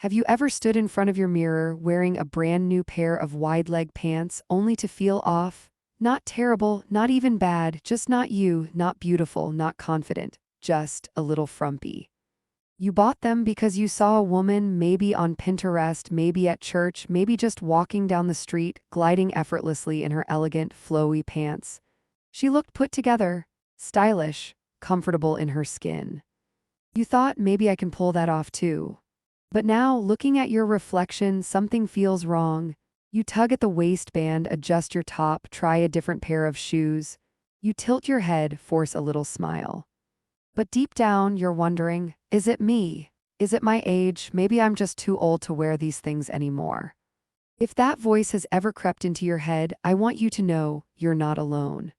Have you ever stood in front of your mirror wearing a brand new pair of wide leg pants only to feel off? Not terrible, not even bad, just not you, not beautiful, not confident, just a little frumpy. You bought them because you saw a woman, maybe on Pinterest, maybe at church, maybe just walking down the street, gliding effortlessly in her elegant, flowy pants. She looked put together, stylish, comfortable in her skin. You thought maybe I can pull that off too. But now, looking at your reflection, something feels wrong. You tug at the waistband, adjust your top, try a different pair of shoes. You tilt your head, force a little smile. But deep down, you're wondering, is it me? Is it my age? Maybe I'm just too old to wear these things anymore. If that voice has ever crept into your head, I want you to know you're not alone.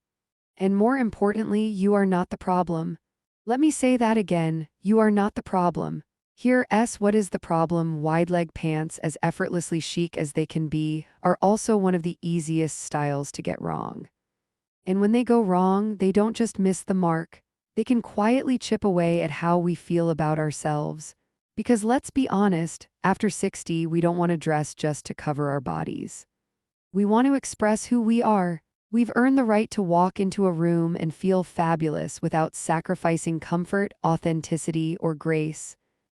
And more importantly, you are not the problem. Let me say that again, you are not the problem. What is the problem? Wide leg pants, as effortlessly chic as they can be, are also one of the easiest styles to get wrong. And when they go wrong, they don't just miss the mark. They can quietly chip away at how we feel about ourselves. Because let's be honest, after 60, we don't want to dress just to cover our bodies. We want to express who we are. We've earned the right to walk into a room and feel fabulous without sacrificing comfort, authenticity, or grace.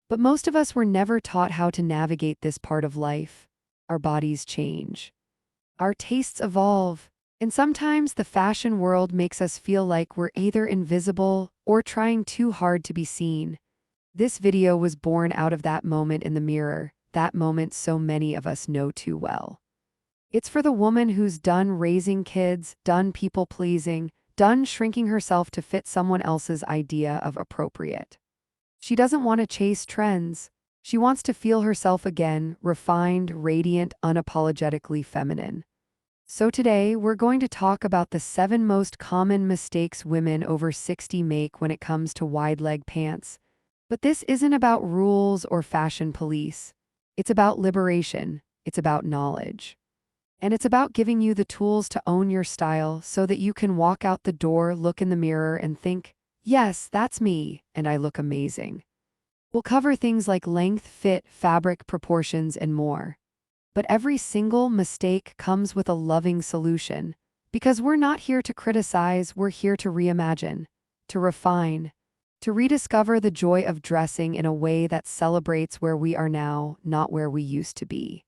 But most of us were never taught how to navigate this part of life. Our bodies change. Our tastes evolve. And sometimes the fashion world makes us feel like we're either invisible or trying too hard to be seen. This video was born out of that moment in the mirror, that moment so many of us know too well. It's for the woman who's done raising kids, done people-pleasing, done shrinking herself to fit someone else's idea of appropriate. She doesn't want to chase trends. She wants to feel herself again, refined, radiant, unapologetically feminine. So today, we're going to talk about the 7 most common mistakes women over 60 make when it comes to wide leg pants. But this isn't about rules or fashion police. It's about liberation. It's about knowledge. And it's about giving you the tools to own your style so that you can walk out the door, look in the mirror, and think, yes, that's me, and I look amazing. We'll cover things like length, fit, fabric, proportions, and more. But every single mistake comes with a loving solution. Because we're not here to criticize, we're here to reimagine, to refine, to rediscover the joy of dressing in a way that celebrates where we are now, not where we used to be.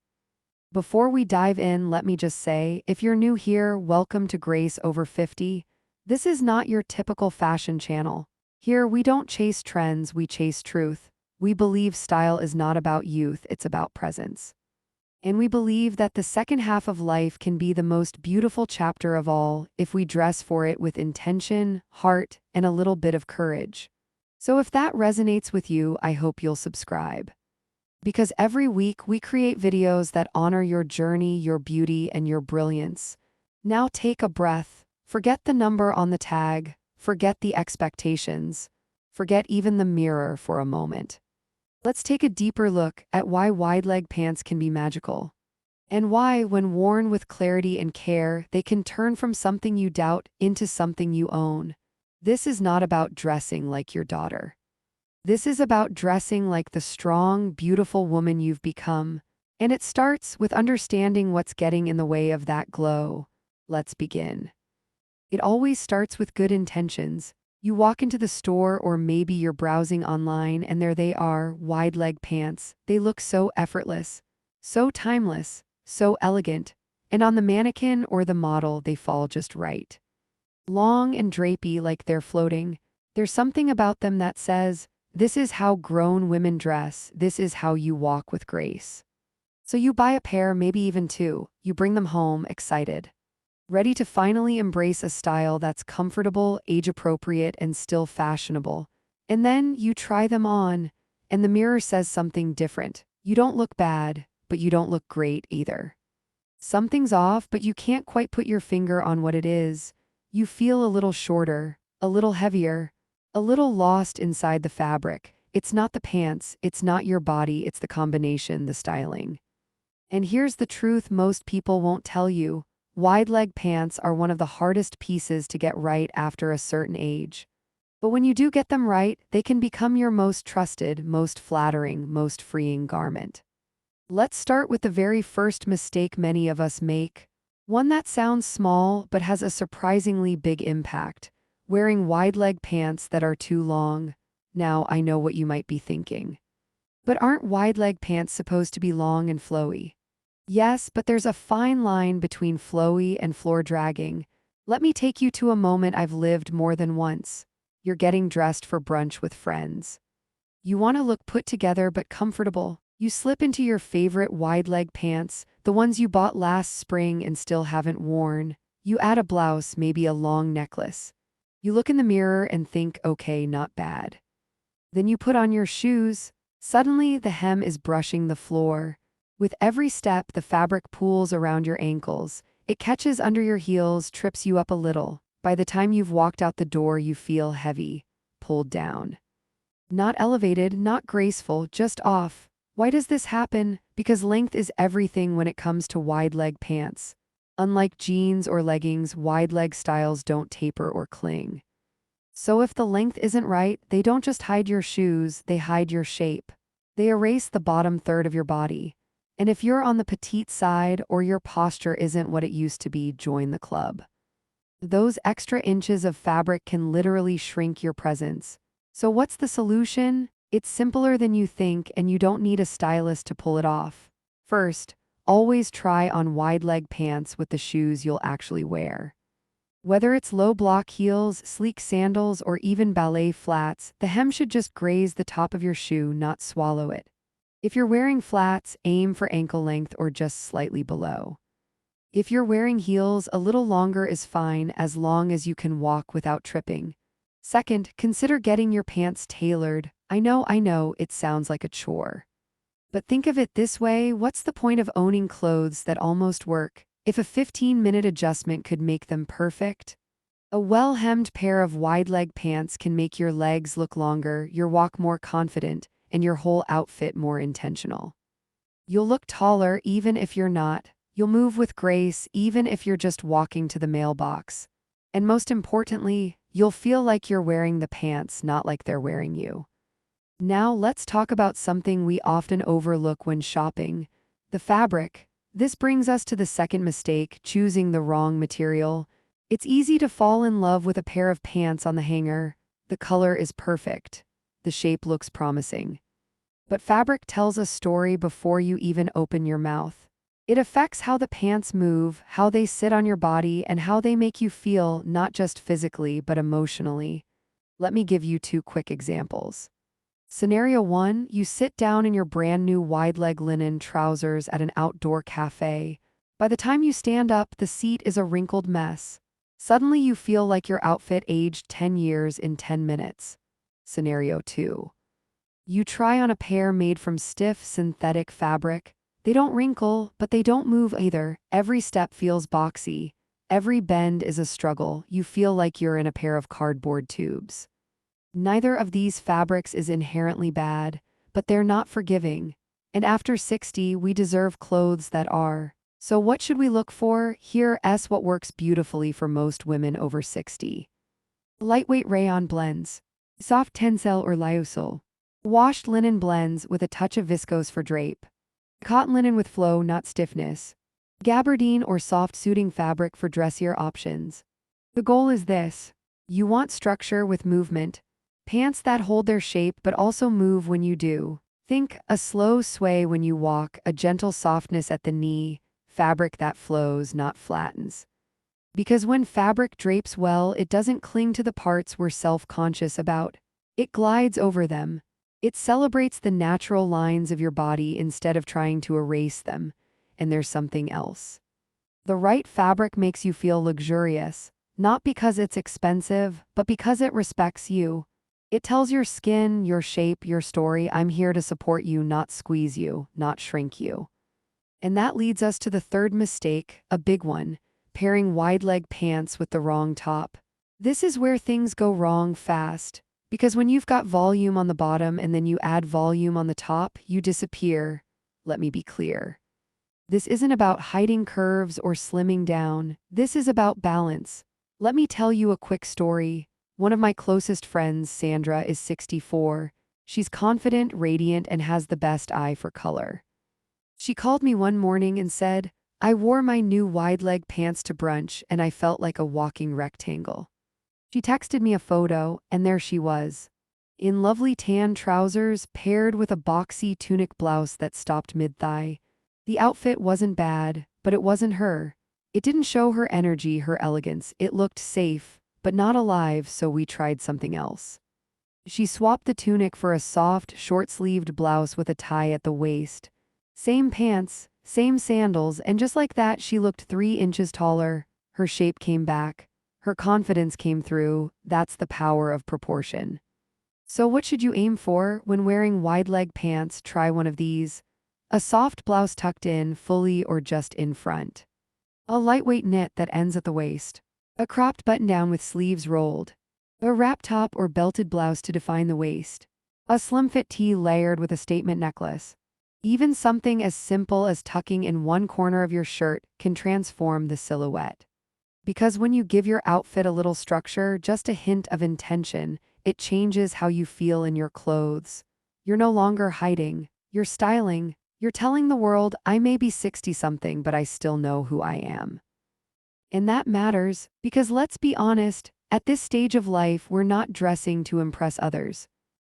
Before we dive in, let me just say, if you're new here, welcome to Grace Over 50. This is not your typical fashion channel. Here, we don't chase trends, we chase truth. We believe style is not about youth, it's about presence. And we believe that the second half of life can be the most beautiful chapter of all if we dress for it with intention, heart, and a little bit of courage. So if that resonates with you, I hope you'll subscribe. Because every week we create videos that honor your journey, your beauty, and your brilliance. Now take a breath. Forget the number on the tag. Forget the expectations. Forget even the mirror for a moment. Let's take a deeper look at why wide leg pants can be magical. And why, when worn with clarity and care, they can turn from something you doubt into something you own. This is not about dressing like your daughter. This is about dressing like the strong, beautiful woman you've become. And it starts with understanding what's getting in the way of that glow. Let's begin. It always starts with good intentions. You walk into the store, or maybe you're browsing online, and there they are, wide leg pants. They look so effortless, so timeless, so elegant. And on the mannequin or the model, they fall just right. Long and drapey like they're floating. There's something about them that says, this is how grown women dress, this is how you walk with grace. So you buy a pair, maybe even 2, you bring them home, excited. Ready to finally embrace a style that's comfortable, age-appropriate, and still fashionable. And then you try them on, and the mirror says something different. You don't look bad, but you don't look great either. Something's off, but you can't quite put your finger on what it is. You feel a little shorter, a little heavier, a little lost inside the fabric. It's not the pants, it's not your body, it's the combination, the styling. And here's the truth most people won't tell you. Wide leg pants are one of the hardest pieces to get right after a certain age. But when you do get them right, they can become your most trusted, most flattering, most freeing garment. Let's start with the very first mistake many of us make. One that sounds small but has a surprisingly big impact: wearing wide leg pants that are too long. Now, I know what you might be thinking. But aren't wide leg pants supposed to be long and flowy? Yes, but there's a fine line between flowy and floor dragging. Let me take you to a moment I've lived more than once. You're getting dressed for brunch with friends. You want to look put together but comfortable. You slip into your favorite wide leg pants, the ones you bought last spring and still haven't worn. You add a blouse, maybe a long necklace. You look in the mirror and think, okay, not bad. Then you put on your shoes. Suddenly, the hem is brushing the floor. With every step, the fabric pools around your ankles. It catches under your heels, trips you up a little. By the time you've walked out the door, you feel heavy, pulled down. Not elevated, not graceful, just off. Why does this happen? Because length is everything when it comes to wide leg pants. Unlike jeans or leggings, wide leg styles don't taper or cling. So if the length isn't right, they don't just hide your shoes, they hide your shape. They erase the bottom third of your body. And if you're on the petite side or your posture isn't what it used to be, join the club. Those extra inches of fabric can literally shrink your presence. So what's the solution? It's simpler than you think, and you don't need a stylist to pull it off. First, always try on wide leg pants with the shoes you'll actually wear. Whether it's low block heels, sleek sandals, or even ballet flats, the hem should just graze the top of your shoe, not swallow it. If you're wearing flats, aim for ankle length or just slightly below. If you're wearing heels, a little longer is fine as long as you can walk without tripping. Second, consider getting your pants tailored. I know, it sounds like a chore. But think of it this way: what's the point of owning clothes that almost work if a 15-minute adjustment could make them perfect? A well-hemmed pair of wide leg pants can make your legs look longer, your walk more confident, and your whole outfit more intentional. You'll look taller even if you're not. You'll move with grace even if you're just walking to the mailbox. And most importantly, you'll feel like you're wearing the pants, not like they're wearing you. Now let's talk about something we often overlook when shopping: the fabric. This brings us to the second mistake: choosing the wrong material. It's easy to fall in love with a pair of pants on the hanger. The color is perfect. The shape looks promising. But fabric tells a story before you even open your mouth. It affects how the pants move, how they sit on your body, and how they make you feel, not just physically, but emotionally. Let me give you two quick examples. Scenario 1, you sit down in your brand new wide leg linen trousers at an outdoor cafe. By the time you stand up, the seat is a wrinkled mess. Suddenly you feel like your outfit aged 10 years in 10 minutes. Scenario 2, you try on a pair made from stiff synthetic fabric. They don't wrinkle, but they don't move either. Every step feels boxy. Every bend is a struggle. You feel like you're in a pair of cardboard tubes. Neither of these fabrics is inherently bad, but they're not forgiving. And after 60, we deserve clothes that are. So what should we look for? Here's what works beautifully for most women over 60. Lightweight rayon blends. Soft tencel or lyocell. Washed linen blends with a touch of viscose for drape. Cotton linen with flow, not stiffness. Gabardine or soft suiting fabric for dressier options. The goal is this: you want structure with movement. Pants that hold their shape but also move when you do. Think a slow sway when you walk, a gentle softness at the knee, fabric that flows, not flattens. Because when fabric drapes well, it doesn't cling to the parts we're self-conscious about. It glides over them. It celebrates the natural lines of your body instead of trying to erase them. And there's something else. The right fabric makes you feel luxurious, not because it's expensive, but because it respects you. It tells your skin, your shape, your story: I'm here to support you, not squeeze you, not shrink you. And that leads us to the third mistake, a big one: pairing wide leg pants with the wrong top. This is where things go wrong fast. Because when you've got volume on the bottom and then you add volume on the top, you disappear. Let me be clear. This isn't about hiding curves or slimming down. This is about balance. Let me tell you a quick story. One of my closest friends, Sandra, is 64. She's confident, radiant, and has the best eye for color. She called me one morning and said, "I wore my new wide leg pants to brunch and I felt like a walking rectangle." She texted me a photo, and there she was, in lovely tan trousers paired with a boxy tunic blouse that stopped mid-thigh. The outfit wasn't bad, but it wasn't her. It didn't show her energy, her elegance. It looked safe, but not alive, so we tried something else. She swapped the tunic for a soft, short-sleeved blouse with a tie at the waist. Same pants, same sandals, and just like that, she looked 3 inches taller. Her shape came back. Her confidence came through. That's the power of proportion. So what should you aim for when wearing wide leg pants? Try one of these. A soft blouse tucked in fully or just in front. A lightweight knit that ends at the waist. A cropped button-down with sleeves rolled. A wrap top or belted blouse to define the waist. A slim-fit tee layered with a statement necklace. Even something as simple as tucking in one corner of your shirt can transform the silhouette. Because when you give your outfit a little structure, just a hint of intention, it changes how you feel in your clothes. You're no longer hiding. You're styling. You're telling the world, I may be 60-something, but I still know who I am. And that matters, because let's be honest, at this stage of life, we're not dressing to impress others.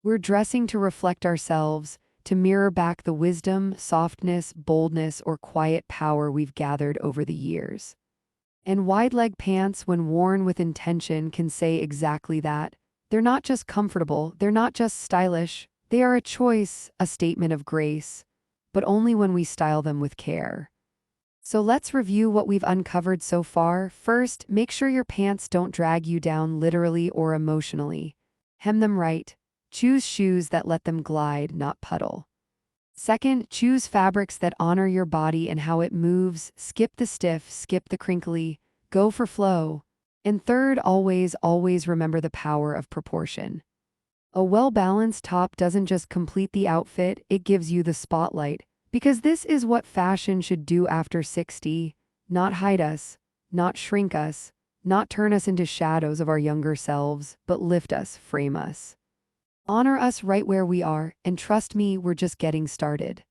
We're dressing to reflect ourselves, to mirror back the wisdom, softness, boldness, or quiet power we've gathered over the years. And wide leg pants, when worn with intention, can say exactly that. They're not just comfortable, they're not just stylish, they are a choice, a statement of grace, but only when we style them with care. So let's review what we've uncovered so far. First, make sure your pants don't drag you down literally or emotionally. Hem them right. Choose shoes that let them glide, not puddle. Second, choose fabrics that honor your body and how it moves. Skip the stiff, skip the crinkly, go for flow. And third, always remember the power of proportion. A well-balanced top doesn't just complete the outfit, it gives you the spotlight. Because this is what fashion should do after 60, not hide us, not shrink us, not turn us into shadows of our younger selves, but lift us, frame us. Honor us right where we are, and trust me, we're just getting started.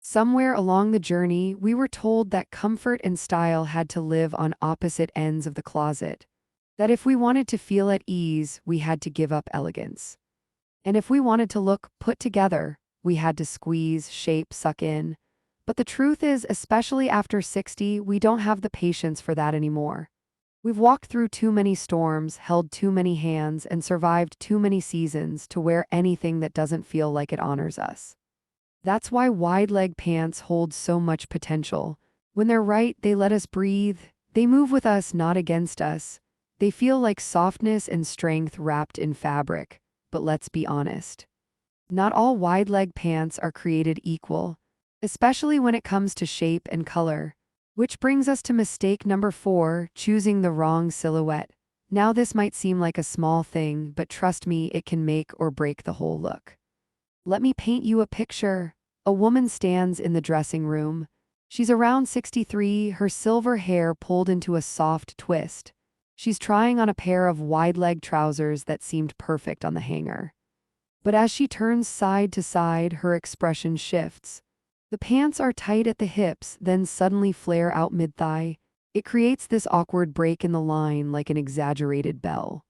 Somewhere along the journey, we were told that comfort and style had to live on opposite ends of the closet. That if we wanted to feel at ease, we had to give up elegance. And if we wanted to look put together, we had to squeeze, shape, suck in. But the truth is, especially after 60, we don't have the patience for that anymore. We've walked through too many storms, held too many hands, and survived too many seasons to wear anything that doesn't feel like it honors us. That's why wide leg pants hold so much potential. When they're right, they let us breathe. They move with us, not against us. They feel like softness and strength wrapped in fabric. But let's be honest. Not all wide leg pants are created equal, especially when it comes to shape and color. Which brings us to mistake number 4, choosing the wrong silhouette. Now this might seem like a small thing, but trust me, it can make or break the whole look. Let me paint you a picture. A woman stands in the dressing room. She's around 63, her silver hair pulled into a soft twist. She's trying on a pair of wide-leg trousers that seemed perfect on the hanger. But as she turns side to side, her expression shifts. The pants are tight at the hips, then suddenly flare out mid-thigh. It creates this awkward break in the line like an exaggerated bell.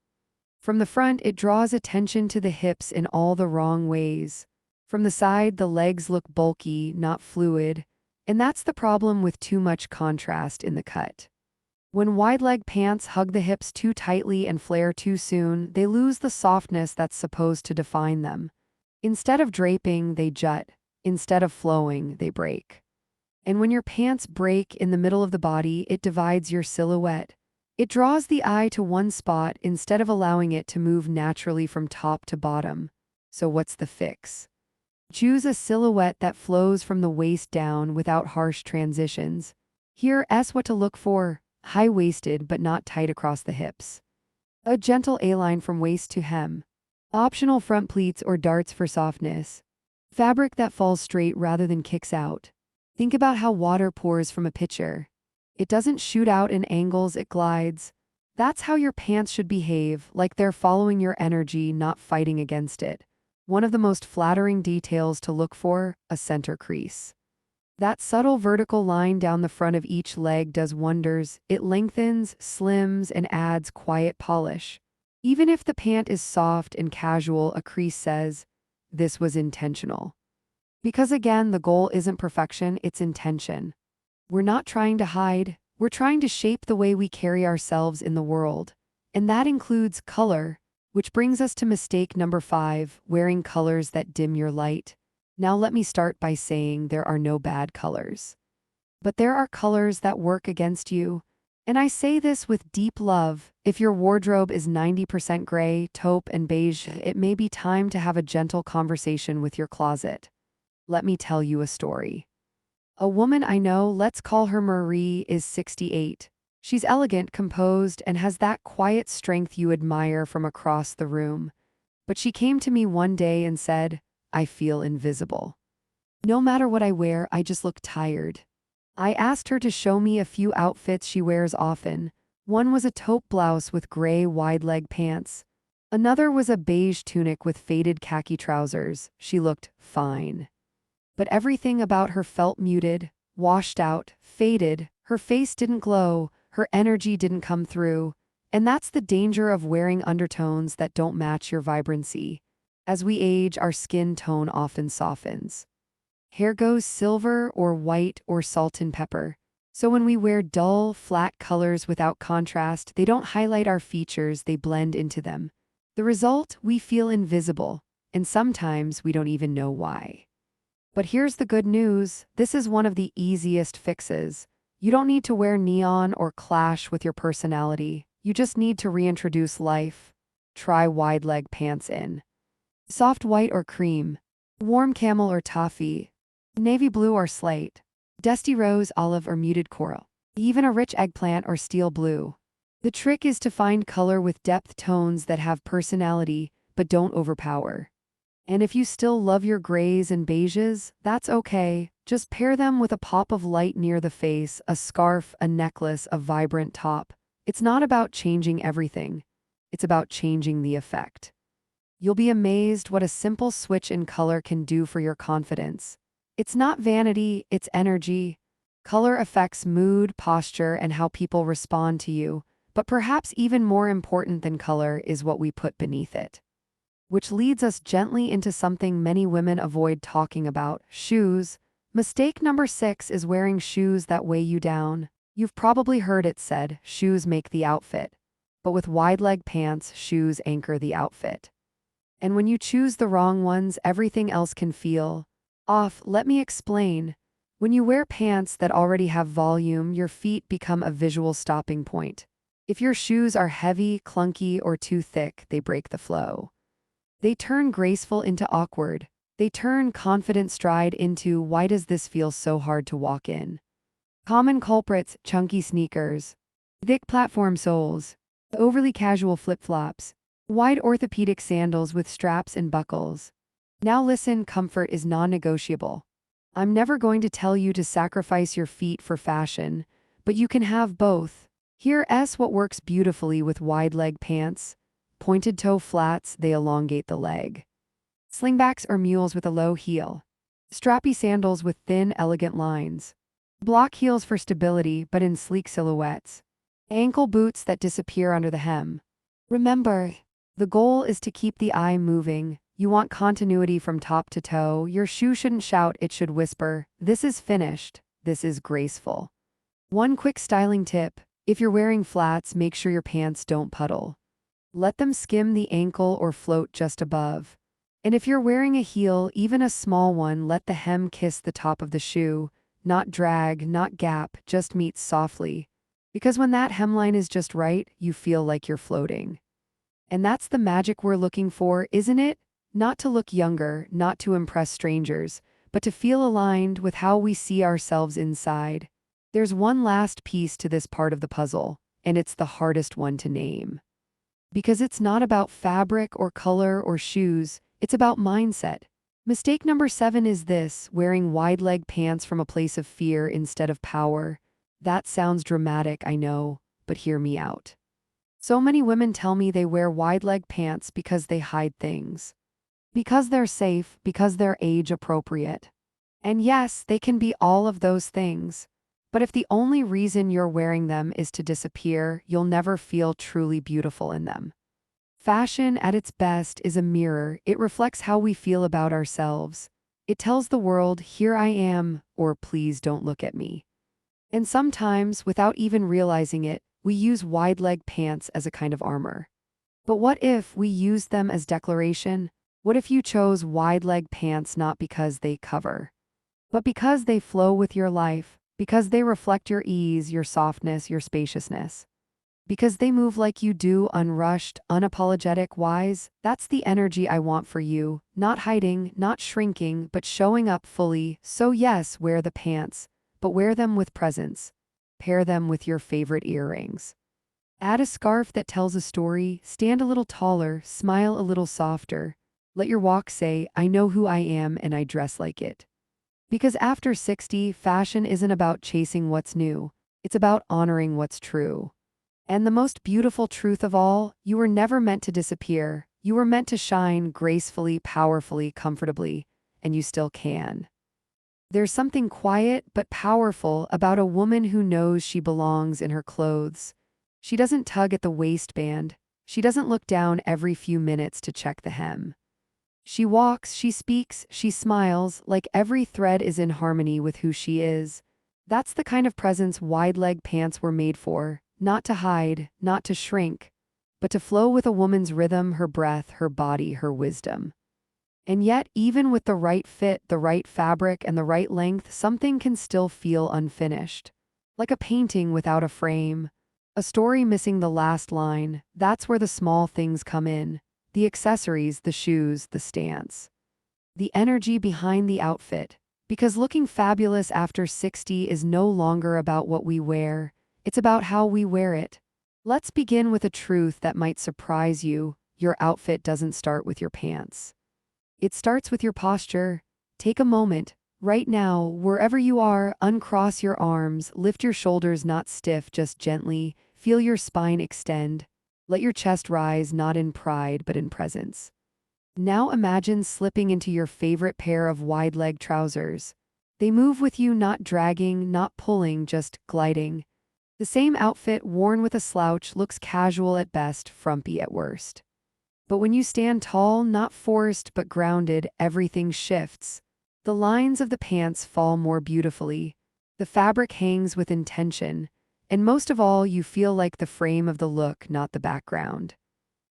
From the front, it draws attention to the hips in all the wrong ways. From the side, the legs look bulky, not fluid. And that's the problem with too much contrast in the cut. When wide-leg pants hug the hips too tightly and flare too soon, they lose the softness that's supposed to define them. Instead of draping, they jut. Instead of flowing, they break. And when your pants break in the middle of the body, it divides your silhouette. It draws the eye to one spot instead of allowing it to move naturally from top to bottom. So what's the fix? Choose a silhouette that flows from the waist down without harsh transitions. Here's what to look for. High-waisted but not tight across the hips. A gentle A-line from waist to hem. Optional front pleats or darts for softness. Fabric that falls straight rather than kicks out. Think about how water pours from a pitcher. It doesn't shoot out in angles, it glides. That's how your pants should behave, like they're following your energy, not fighting against it. One of the most flattering details to look for, a center crease. That subtle vertical line down the front of each leg does wonders. It lengthens, slims, and adds quiet polish. Even if the pant is soft and casual, a crease says, this was intentional. Because again, the goal isn't perfection, it's intention. We're not trying to hide, we're trying to shape the way we carry ourselves in the world. And that includes color, which brings us to mistake number 5, wearing colors that dim your light. Now let me start by saying there are no bad colors. But there are colors that work against you. And I say this with deep love. If your wardrobe is 90% gray, taupe, and beige, it may be time to have a gentle conversation with your closet. Let me tell you a story. A woman I know, let's call her Marie, is 68. She's elegant, composed, and has that quiet strength you admire from across the room. But she came to me one day and said, I feel invisible. No matter what I wear, I just look tired. I asked her to show me a few outfits she wears often. One was a taupe blouse with gray wide-leg pants. Another was a beige tunic with faded khaki trousers. She looked fine. But everything about her felt muted, washed out, faded. Her face didn't glow, her energy didn't come through. And that's the danger of wearing undertones that don't match your vibrancy. As we age, our skin tone often softens. Hair goes silver or white or salt and pepper. So when we wear dull, flat colors without contrast, they don't highlight our features, they blend into them. The result, we feel invisible, and sometimes we don't even know why. But here's the good news, this is one of the easiest fixes. You don't need to wear neon or clash with your personality. You just need to reintroduce life. Try wide leg pants in. Soft white or cream. Warm camel or toffee. Navy blue or slate. Dusty rose, olive, or muted coral. Even a rich eggplant or steel blue. The trick is to find color with depth, tones that have personality, but don't overpower. And if you still love your grays and beiges, that's okay. Just pair them with a pop of light near the face, a scarf, a necklace, a vibrant top. It's not about changing everything. It's about changing the effect. You'll be amazed what a simple switch in color can do for your confidence. It's not vanity, it's energy. Color affects mood, posture, and how people respond to you. But perhaps even more important than color is what we put beneath it. Which leads us gently into something many women avoid talking about, shoes. Mistake number 6 is wearing shoes that weigh you down. You've probably heard it said, shoes make the outfit. But with wide-leg pants, shoes anchor the outfit. And when you choose the wrong ones, everything else can feel off. Let me explain. When you wear pants that already have volume, your feet become a visual stopping point. If your shoes are heavy, clunky, or too thick, they break the flow. They turn graceful into awkward. They turn confident stride into, why does this feel so hard to walk in? Common culprits, chunky sneakers, thick platform soles, overly casual flip-flops, wide orthopedic sandals with straps and buckles. Now listen, comfort is non-negotiable. I'm never going to tell you to sacrifice your feet for fashion, but you can have both. Here's what works beautifully with wide leg pants. Pointed toe flats, they elongate the leg. Slingbacks or mules with a low heel. Strappy sandals with thin, elegant lines. Block heels for stability, but in sleek silhouettes. Ankle boots that disappear under the hem. Remember, the goal is to keep the eye moving. You want continuity from top to toe. Your shoe shouldn't shout, it should whisper, this is finished, this is graceful. One quick styling tip, if you're wearing flats, make sure your pants don't puddle. Let them skim the ankle or float just above. And if you're wearing a heel, even a small one, let the hem kiss the top of the shoe, not drag, not gap, just meet softly. Because when that hemline is just right, you feel like you're floating. And that's the magic we're looking for, isn't it? Not to look younger, not to impress strangers, but to feel aligned with how we see ourselves inside. There's one last piece to this part of the puzzle, and it's the hardest one to name. Because it's not about fabric or color or shoes, it's about mindset. Mistake number 7 is this, wearing wide leg pants from a place of fear instead of power. That sounds dramatic, I know, but hear me out. So many women tell me they wear wide leg pants because they hide things. Because they're safe, because they're age appropriate. And yes, they can be all of those things. But if the only reason you're wearing them is to disappear, you'll never feel truly beautiful in them. Fashion at its best is a mirror. It reflects how we feel about ourselves. It tells the world, here I am, or please don't look at me. And sometimes, without even realizing it, we use wide leg pants as a kind of armor. But what if we used them as declaration? What if you chose wide leg pants not because they cover, but because they flow with your life, because they reflect your ease, your softness, your spaciousness? Because they move like you do, unrushed, unapologetic, wise. That's the energy I want for you. Not hiding, not shrinking, but showing up fully. So yes, wear the pants, but wear them with presence. Pair them with your favorite earrings. Add a scarf that tells a story. Stand a little taller, smile a little softer. Let your walk say, I know who I am and I dress like it. Because after 60, fashion isn't about chasing what's new. It's about honoring what's true. And the most beautiful truth of all, you were never meant to disappear. You were meant to shine gracefully, powerfully, comfortably, and you still can. There's something quiet but powerful about a woman who knows she belongs in her clothes. She doesn't tug at the waistband. She doesn't look down every few minutes to check the hem. She walks, she speaks, she smiles, like every thread is in harmony with who she is. That's the kind of presence wide leg pants were made for. Not to hide, not to shrink, but to flow with a woman's rhythm, her breath, her body, her wisdom. And yet, even with the right fit, the right fabric, and the right length, something can still feel unfinished. Like a painting without a frame, a story missing the last line. That's where the small things come in. The accessories, the shoes, the stance. The energy behind the outfit. Because looking fabulous after 60 is no longer about what we wear. It's about how we wear it. Let's begin with a truth that might surprise you. Your outfit doesn't start with your pants. It starts with your posture. Take a moment, right now, wherever you are, uncross your arms, lift your shoulders not stiff, just gently, feel your spine extend. Let your chest rise not in pride but in presence. Now imagine slipping into your favorite pair of wide leg trousers. They move with you, not dragging, not pulling, just gliding. The same outfit worn with a slouch looks casual at best, frumpy at worst. But when you stand tall, not forced but grounded, everything shifts. The lines of the pants fall more beautifully. The fabric hangs with intention. And most of all, you feel like the frame of the look, not the background.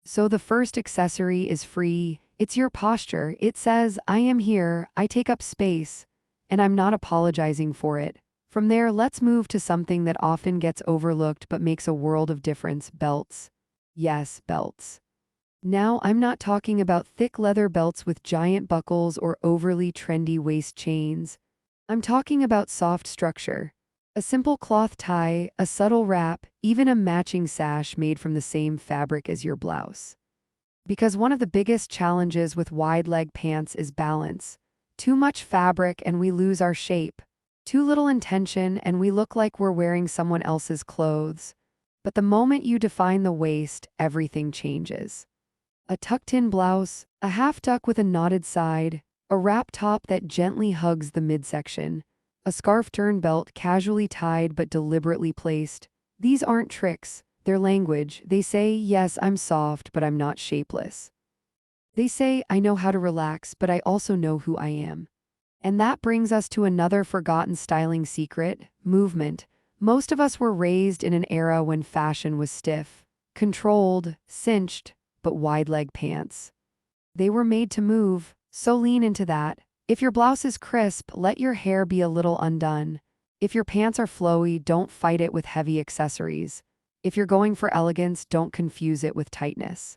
So the first accessory is free. It's your posture. It says, I am here, I take up space, and I'm not apologizing for it. From there, let's move to something that often gets overlooked but makes a world of difference: belts. Yes, belts. Now, I'm not talking about thick leather belts with giant buckles or overly trendy waist chains. I'm talking about soft structure. A simple cloth tie, a subtle wrap, even a matching sash made from the same fabric as your blouse. Because one of the biggest challenges with wide leg pants is balance. Too much fabric and we lose our shape. Too little intention and we look like we're wearing someone else's clothes. But the moment you define the waist, everything changes. A tucked-in blouse, a half tuck with a knotted side, a wrap top that gently hugs the midsection, a scarf-turn belt casually tied but deliberately placed. These aren't tricks, they're language. They say, yes, I'm soft, but I'm not shapeless. They say, I know how to relax, but I also know who I am. And that brings us to another forgotten styling secret: movement. Most of us were raised in an era when fashion was stiff, controlled, cinched, but wide leg pants. They were made to move, so lean into that. If your blouse is crisp, let your hair be a little undone. If your pants are flowy, don't fight it with heavy accessories. If you're going for elegance, don't confuse it with tightness.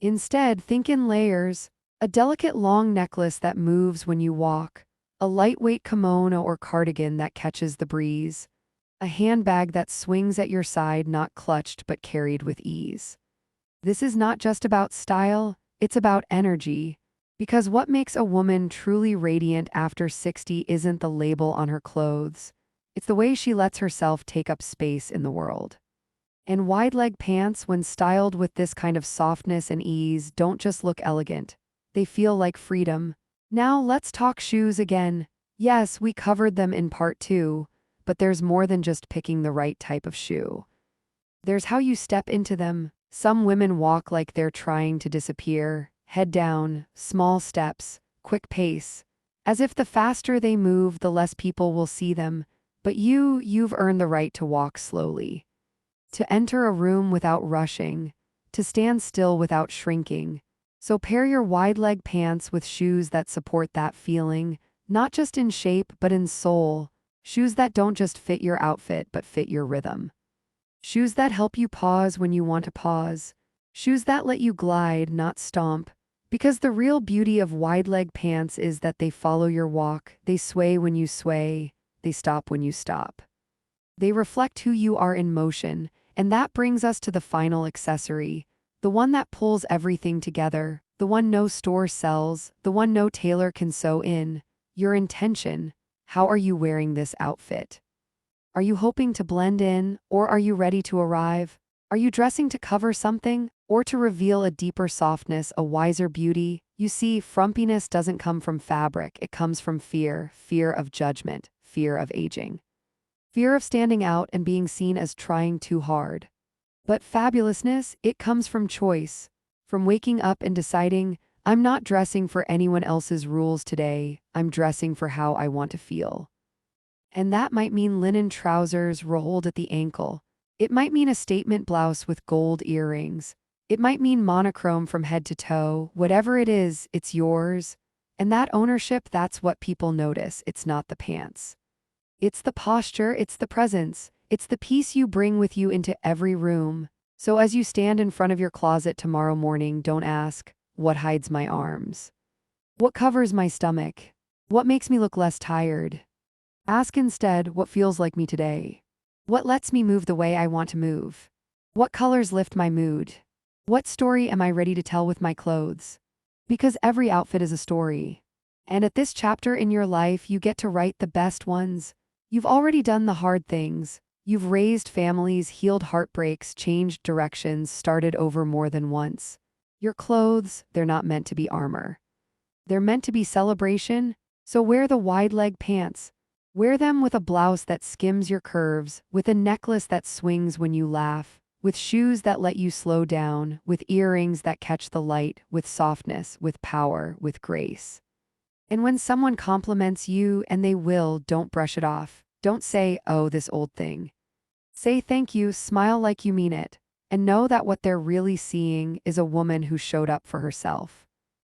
Instead, think in layers: a delicate long necklace that moves when you walk, a lightweight kimono or cardigan that catches the breeze, a handbag that swings at your side, not clutched but carried with ease. This is not just about style, it's about energy. Because what makes a woman truly radiant after 60 isn't the label on her clothes. It's the way she lets herself take up space in the world. And wide leg pants, when styled with this kind of softness and ease, don't just look elegant. They feel like freedom. Now let's talk shoes again. Yes, we covered them in part 2, but there's more than just picking the right type of shoe. There's how you step into them. Some women walk like they're trying to disappear, head down, small steps, quick pace. As if the faster they move, the less people will see them. But you've earned the right to walk slowly. To enter a room without rushing, to stand still without shrinking. So pair your wide leg pants with shoes that support that feeling, not just in shape but in soul. Shoes that don't just fit your outfit but fit your rhythm. Shoes that help you pause when you want to pause. Shoes that let you glide, not stomp. Because the real beauty of wide leg pants is that they follow your walk, they sway when you sway, they stop when you stop. They reflect who you are in motion. And that brings us to the final accessory, the one that pulls everything together, the one no store sells, the one no tailor can sew in. Your intention. How are you wearing this outfit? Are you hoping to blend in, or are you ready to arrive? Are you dressing to cover something, or to reveal a deeper softness, a wiser beauty? You see, frumpiness doesn't come from fabric, it comes from fear, fear of judgment, fear of aging. Fear of standing out and being seen as trying too hard. But fabulousness, it comes from choice, from waking up and deciding, I'm not dressing for anyone else's rules today, I'm dressing for how I want to feel. And that might mean linen trousers rolled at the ankle. It might mean a statement blouse with gold earrings. It might mean monochrome from head to toe. Whatever it is, it's yours. And that ownership, that's what people notice. It's not the pants. It's the posture, it's the presence, it's the peace you bring with you into every room. So as you stand in front of your closet tomorrow morning, don't ask, what hides my arms? What covers my stomach? What makes me look less tired? Ask instead, what feels like me today? What lets me move the way I want to move? What colors lift my mood? What story am I ready to tell with my clothes? Because every outfit is a story. And at this chapter in your life, you get to write the best ones. You've already done the hard things. You've raised families, healed heartbreaks, changed directions, started over more than once. Your clothes, they're not meant to be armor. They're meant to be celebration. So wear the wide leg pants. Wear them with a blouse that skims your curves, with a necklace that swings when you laugh, with shoes that let you slow down, with earrings that catch the light, with softness, with power, with grace. And when someone compliments you, and they will, don't brush it off. Don't say, oh, this old thing. Say thank you, smile like you mean it, and know that what they're really seeing is a woman who showed up for herself.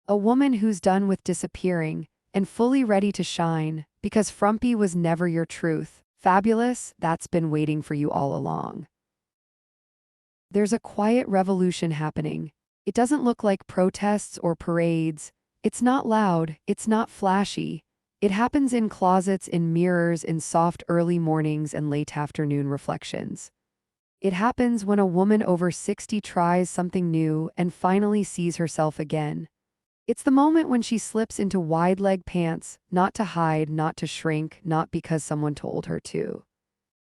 A woman who's done with disappearing and fully ready to shine, because frumpy was never your truth. Fabulous, that's been waiting for you all along. There's a quiet revolution happening. It doesn't look like protests or parades. It's not loud, it's not flashy. It happens in closets, in mirrors, in soft early mornings and late afternoon reflections. It happens when a woman over 60 tries something new and finally sees herself again. It's the moment when she slips into wide leg pants, not to hide, not to shrink, not because someone told her to,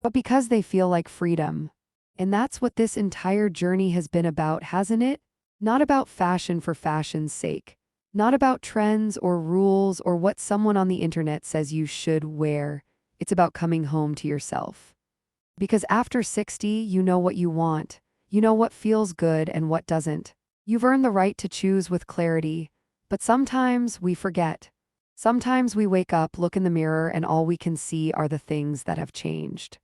but because they feel like freedom. And that's what this entire journey has been about, hasn't it? Not about fashion for fashion's sake. Not about trends or rules or what someone on the internet says you should wear. It's about coming home to yourself. Because after 60, you know what you want. You know what feels good and what doesn't. You've earned the right to choose with clarity. But sometimes we forget. Sometimes we wake up, look in the mirror, and all we can see are the things that have changed.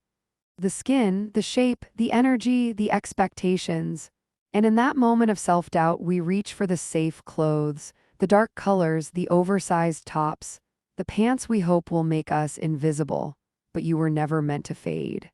The skin, the shape, the energy, the expectations. And in that moment of self-doubt, we reach for the safe clothes, the dark colors, the oversized tops, the pants we hope will make us invisible. But you were never meant to fade.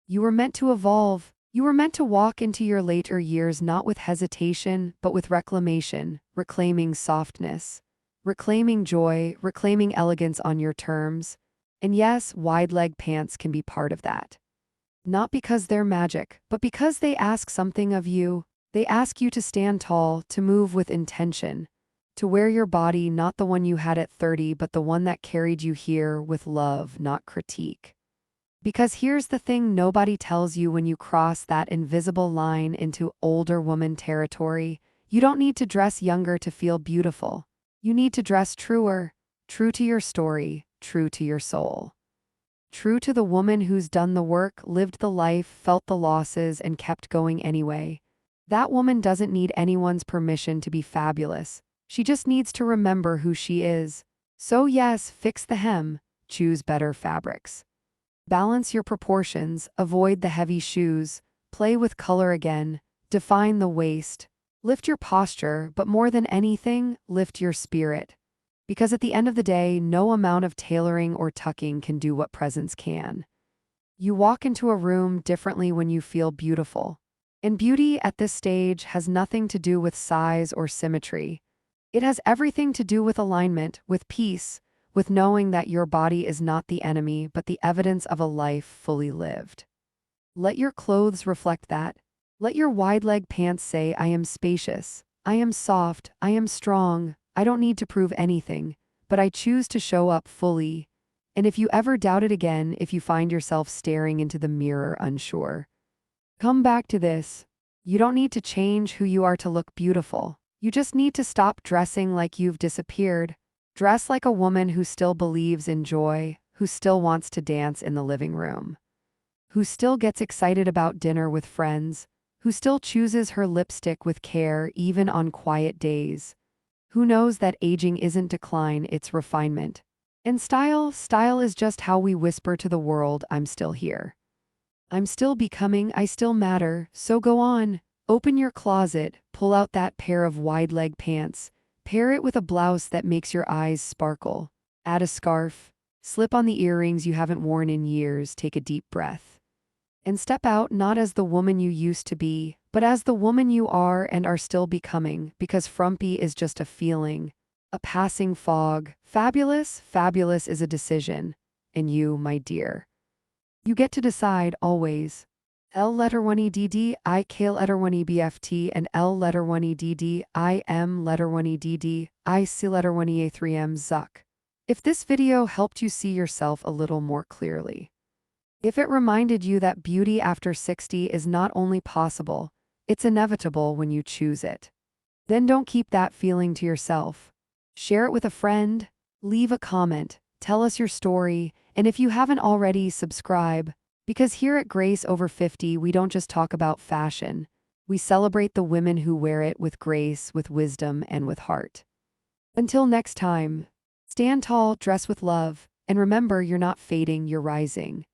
You were meant to evolve. You were meant to walk into your later years not with hesitation, but with reclamation, reclaiming softness, reclaiming joy, reclaiming elegance on your terms. And yes, wide leg pants can be part of that. Not because they're magic, but because they ask something of you. They ask you to stand tall, to move with intention, to wear your body not the one you had at 30, but the one that carried you here with love, not critique. Because here's the thing nobody tells you when you cross that invisible line into older woman territory. You don't need to dress younger to feel beautiful. You need to dress truer, true to your story, true to your soul. True to the woman who's done the work, lived the life, felt the losses, and kept going anyway. That woman doesn't need anyone's permission to be fabulous. She just needs to remember who she is. So yes, fix the hem, choose better fabrics. Balance your proportions, avoid the heavy shoes, play with color again, define the waist. Lift your posture, but more than anything, lift your spirit. Because at the end of the day, no amount of tailoring or tucking can do what presence can. You walk into a room differently when you feel beautiful. And beauty at this stage has nothing to do with size or symmetry. It has everything to do with alignment, with peace, with knowing that your body is not the enemy but the evidence of a life fully lived. Let your clothes reflect that. Let your wide-leg pants say, I am spacious, I am soft, I am strong, I don't need to prove anything, but I choose to show up fully. And if you ever doubt it again, if you find yourself staring into the mirror unsure, come back to this. You don't need to change who you are to look beautiful. You just need to stop dressing like you've disappeared. Dress like a woman who still believes in joy, who still wants to dance in the living room, who still gets excited about dinner with friends, who still chooses her lipstick with care even on quiet days, who knows that aging isn't decline, it's refinement. And style is just how we whisper to the world, I'm still here. I'm still becoming, I still matter, so go on. Open your closet, pull out that pair of wide-leg pants, pair it with a blouse that makes your eyes sparkle. Add a scarf, slip on the earrings you haven't worn in years, take a deep breath. And step out not as the woman you used to be, but as the woman you are and are still becoming, because frumpy is just a feeling, a passing fog. Fabulous is a decision. And you, my dear, you get to decide always. L letter 1 EDD, I K letter 1 EBFT, and L letter 1 EDD, I M letter 1 EDD, I C letter 1 EA3M Zuck. If this video helped you see yourself a little more clearly, if it reminded you that beauty after 60 is not only possible, it's inevitable when you choose it, then don't keep that feeling to yourself. Share it with a friend, leave a comment, tell us your story, and if you haven't already, subscribe. Because here at Grace Over 50, we don't just talk about fashion. We celebrate the women who wear it with grace, with wisdom, and with heart. Until next time, stand tall, dress with love, and remember you're not fading, you're rising.